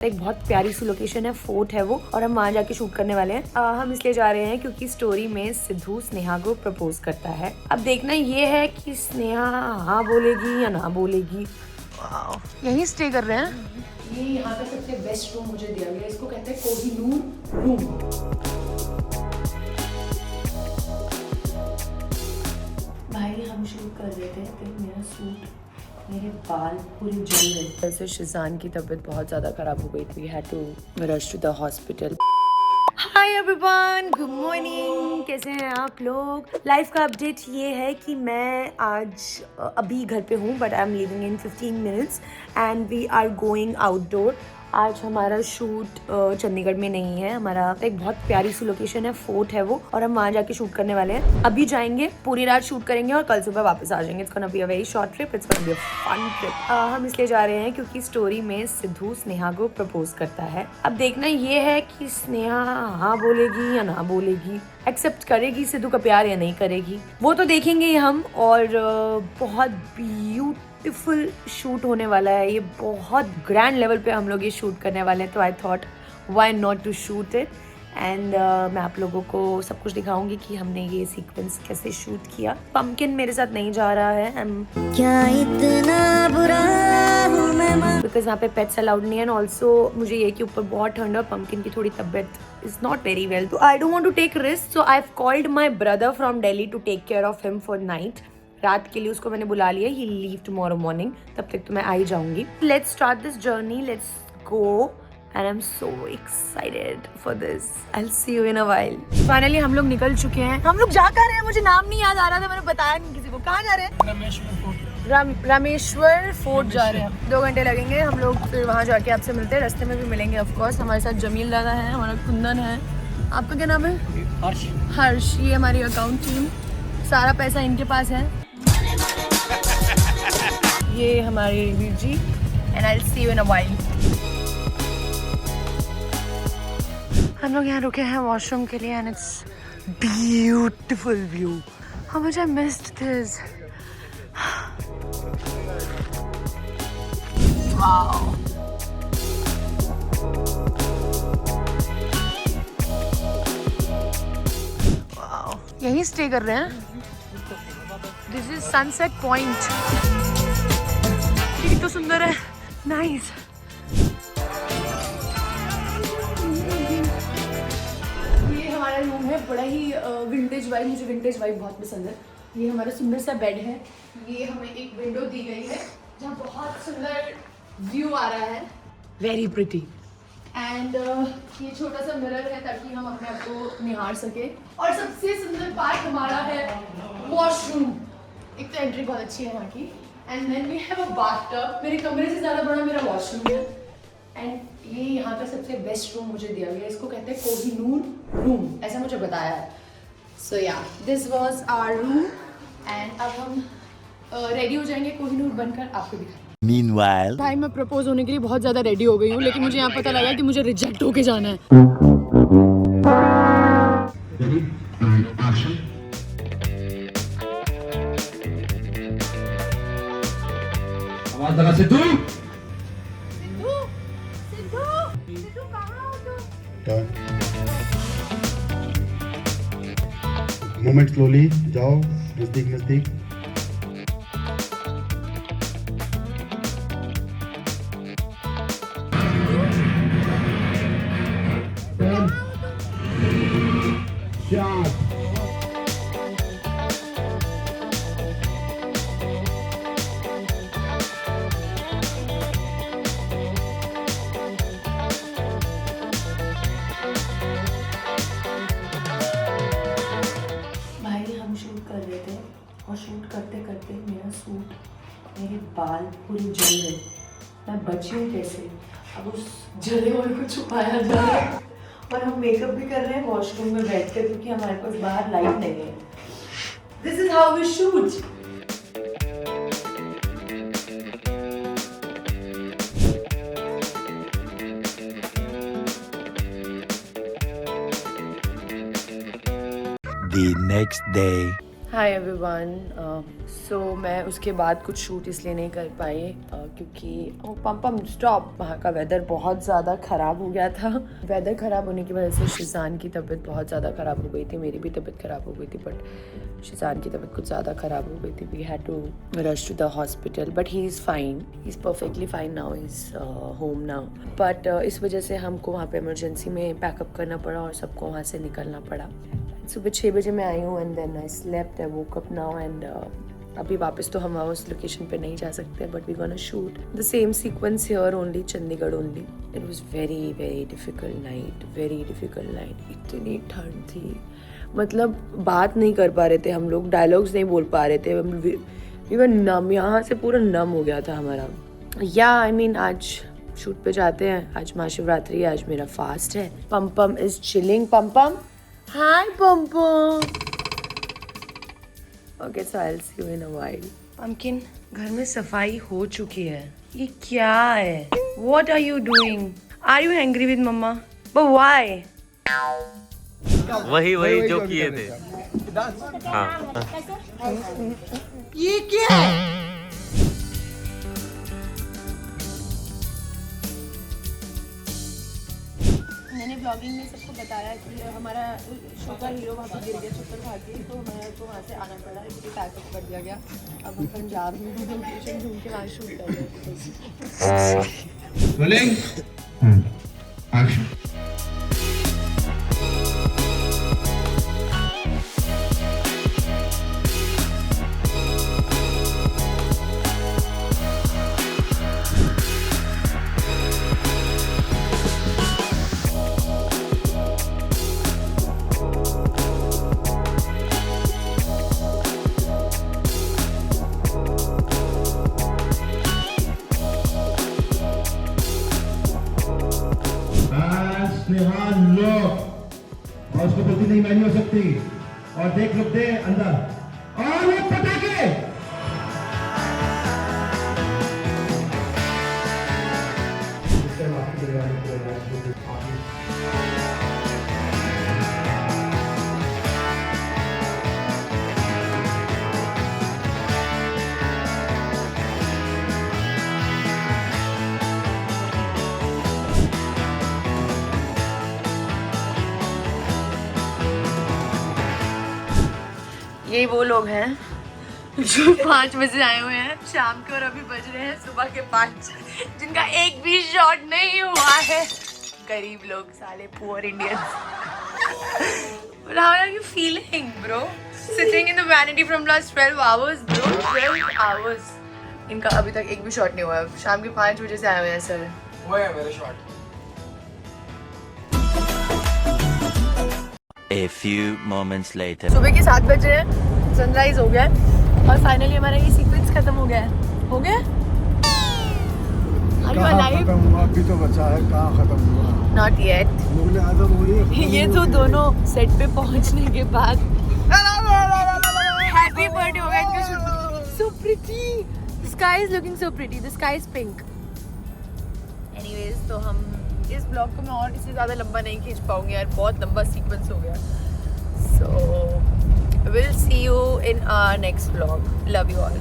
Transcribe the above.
एक बहुत प्यारी सी लोकेशन है, फोर्ट है वो, और हम वहाँ जाके शूट करने वाले हैं। हम इसलिए जा रहे हैं क्योंकि स्टोरी में सिद्धू स्नेहा को प्रपोज करता है। अब देखना ये है कि स्नेहा हाँ बोलेगी या ना बोलेगी। यहीं स्टे कर रहे हैं। ये यहाँ का सबसे बेस्ट रूम मुझे दिया गया, इसको कहते हैं कोहिनूर रूम। भाई हम शूट कर रहे थे, देख मेरा सूट, मेरे बाल पूरे जल गए। वैसे शिजान की तबीयत बहुत ज़्यादा ख़राब हो गई थी, had to rush to the hospital. Hi everyone, good morning, कैसे हैं आप लोग। लाइफ का अपडेट ये है कि मैं आज अभी घर पे हूँ, but I am leaving in 15 minutes and we are going outdoor. आज हमारा शूट चंडीगढ़ में नहीं है, हमारा एक बहुत प्यारी सी लोकेशन है, फोर्ट है वो, और हम वहाँ जाके शूट करने वाले हैं। अभी जाएंगे, पूरी रात शूट करेंगे और कल सुबह वापस आ जाएंगे। It's gonna be a very short trip, it's gonna be a fun trip. हम इसलिए जा रहे हैं क्योंकि स्टोरी में सिद्धू स्नेहा को प्रपोज करता है। अब देखना ये है कि स्नेहा हाँ बोलेगी या ना बोलेगी, एक्सेप्ट करेगी सिद्धू का प्यार या नहीं करेगी, वो तो देखेंगे ही हम। और बहुत ब्यूटीफुल शूट होने वाला है, ये बहुत ग्रैंड लेवल पे हम लोग ये शूट करने वाले हैं। तो I thought why not to shoot it and मैं आप लोगों को सब कुछ दिखाऊंगी कि हमने ये सीक्वेंस कैसे शूट किया। पंपकिन मेरे साथ नहीं जा रहा है, क्या इतना बुरा हूं मैं, बिकॉज यहाँ पे पेट्स अलाउड नहीं है। एंड ऑल्सो मुझे ये कि ऊपर बहुत ठंड है और पंपकिन की थोड़ी तबियत इज नॉट वेरी वेल, तो I don't want to take risk. So I have called my brother from Delhi to take care of him for night. रात के लिए उसको मैंने बुला लिया, ही लीव टुमारो मॉर्निंग, तब तक तो मैं आ ही जाऊंगी। Let's start this journey, let's go and I'm so excited for this. I'll see you in a while. Finally हम लोग निकल चुके हैं। हम लोग जा कहाँ रहे हैं, मुझे नाम नहीं याद आ रहा था, मैंने बताया नहीं किसी को। कहाँ जा रहे हैं? रामेश्वर फोर्ट जा रहे हैं। 2 घंटे लगेंगे, हम लोग फिर वहाँ जाके आपसे मिलते हैं। रास्ते में भी मिलेंगे ऑफ कोर्स। हमारे साथ जमील दादा है, हमारा कुंदन है। आपका क्या नाम है? हर्ष। ये हमारी अकाउंट टीम, सारा पैसा इनके पास है। ये हमारे Veer ji, and I'll see you in a while. हम लोग यहाँ रुके हैं वॉशरूम के लिए and it's beautiful view. How much I missed this. Wow, wow, यहीं स्टे कर रहे हैं। दिस इज सनसेट पॉइंट, कितना सुंदर है, नाइस। रूम है, बड़ा ही विंटेज वाइब, मुझे विंटेज वाइब बहुत पसंद है। ये हमारा सुंदर सा बेड है, ये हमें एक विंडो दी गई है जहाँ बहुत सुंदर व्यू आ रहा है, वेरी प्रिटी। एंड ये छोटा सा मिरर है ताकि हम अपने आप को निहार सके। और सबसे सुंदर पार्ट हमारा है वॉशरूम। एक तो एंट्री बहुत अच्छी है वहाँ की, and then we have a bathtub. मेरे कमरे से ज़्यादा बड़ा मेरा वॉशरूम है। एंड ये यहाँ का सबसे बेस्ट रूम मुझे दिया गया, इसको कहते हैं कोहिनूर रूम, ऐसा मुझे बताया है। So yeah this was our room and अब हम रेडी हो जाएंगे कोहिनूर बनकर आपको दिखाएंगे। मीनवाइल भाई मैं प्रपोज होने के लिए बहुत ज़्यादा रेडी हो गई हूँ, लेकिन मुझे यहाँ पता लगा कि मुझे रिजेक्ट होके जाना है। आवाज लगा सिद्धू। मोमेंट स्लोली जाओ, नजदीक नजदीक। और शूट करते करते मेरा सूट, मेरे बाल पूरे जल गए। मैं बची हूँ कैसे? अब उस जले हुए को छुपाया जा रहा है और हम मेकअप भी कर रहे हैं वॉशरूम में बैठ कर, क्योंकि हमारे पास बाहर लाइट नहीं है। This is how we shoot. The next day. Hi everyone. So मैं उसके बाद कुछ शूट इसलिए नहीं कर पाई क्योंकि पम स्टॉप, वहाँ का वेदर बहुत ज़्यादा ख़राब हो गया था। वेदर ख़राब होने की वजह से शिजान की तबीयत बहुत ज़्यादा ख़राब हो गई थी, मेरी भी तबीयत ख़राब हो गई थी, बट शिजान की तबीयत कुछ ज़्यादा ख़राब हो गई थी। We had to rush to the hospital, but he is fine, he is perfectly fine now, is home now. But इस वजह से हमको वहाँ पे इमरजेंसी में पैकअप करना पड़ा और सबको वहाँ से निकलना पड़ा। सुबह 6 बजे मैं आई हूँ and then I slept, I woke up now and अभी वापस तो हम उस लोकेशन पे नहीं जा सकते, but we gonna shoot the same sequence here only, Chandigarh only. It was very very difficult night, very difficult night. इतनी ठंड थी, मतलब बात नहीं कर पा रहे थे हम लोग, डायलॉग्स नहीं बोल पा रहे थे, वी वर नम, यहाँ से पूरा नम हो गया था हमारा। या आई मीन आज शूट पे जाते हैं, आज महाशिवरात्रि है, आज मेरा फास्ट है। पम is chilling. Pum hi Pum. Okay so I will see you in a while. Pumpkin, घर में सफाई हो चुकी है, ये क्या है? What are you doing? Are you angry with mama? But why? वही जो किए थे। हाँ। ये क्या है? मैंने ब्लॉगिंग में सबको बताया कि हमारा शो का हीरो वहाँ पे गिर गया चक्कर खा के, तो हमारे को वहाँ से आना पड़ा, इसलिए पैकअप कर दिया गया। अब हम पंजाब में भी लोकेशन ढूंढ के वहाँ शूट कर रहे हैं। Rolling action. निहाल लो, और उसको बोलती नहीं मैं नहीं हो सकती, और देख रुक दे अंदर, और वो पटाखे। यही वो लोग हैं जो 5 बजे आए हुए हैं शाम के, और अभी बज रहे हैं सुबह के 5, जिनका एक भी शॉट नहीं हुआ है। गरीब लोग, साले poor Indians. But how are you feeling, bro? Sitting in the vanity from last 12 hours, bro. 12 hours. इनका अभी तक एक भी शॉट नहीं हुआ है। शाम के 5 बजे से आए हुए हैं सर। वो है मेरे shot. A few moments later. सुबह के 7 बजे सनराइज हो गया और फाइनली हमारा ये सीक्वेंस खत्म हो गया है। हो गया? Are you alive? खत्म हुआ, अभी तो बचा है, कहाँ खत्म हुआ? Not yet. मुगले आदम हुई। ये तो दोनों सेट पे पहुंचने के बाद हैप्पी बर्थडे हो गया इनका shoot. So pretty. The sky is looking so pretty. The sky is pink. Anyways, तो हम इस ब्लॉग को मैं और इससे ज़्यादा लंबा नहीं खींच पाऊंगी यार, बहुत लंबा सीक्वेंस हो गया। So we'll see you in our next vlog. Love you all.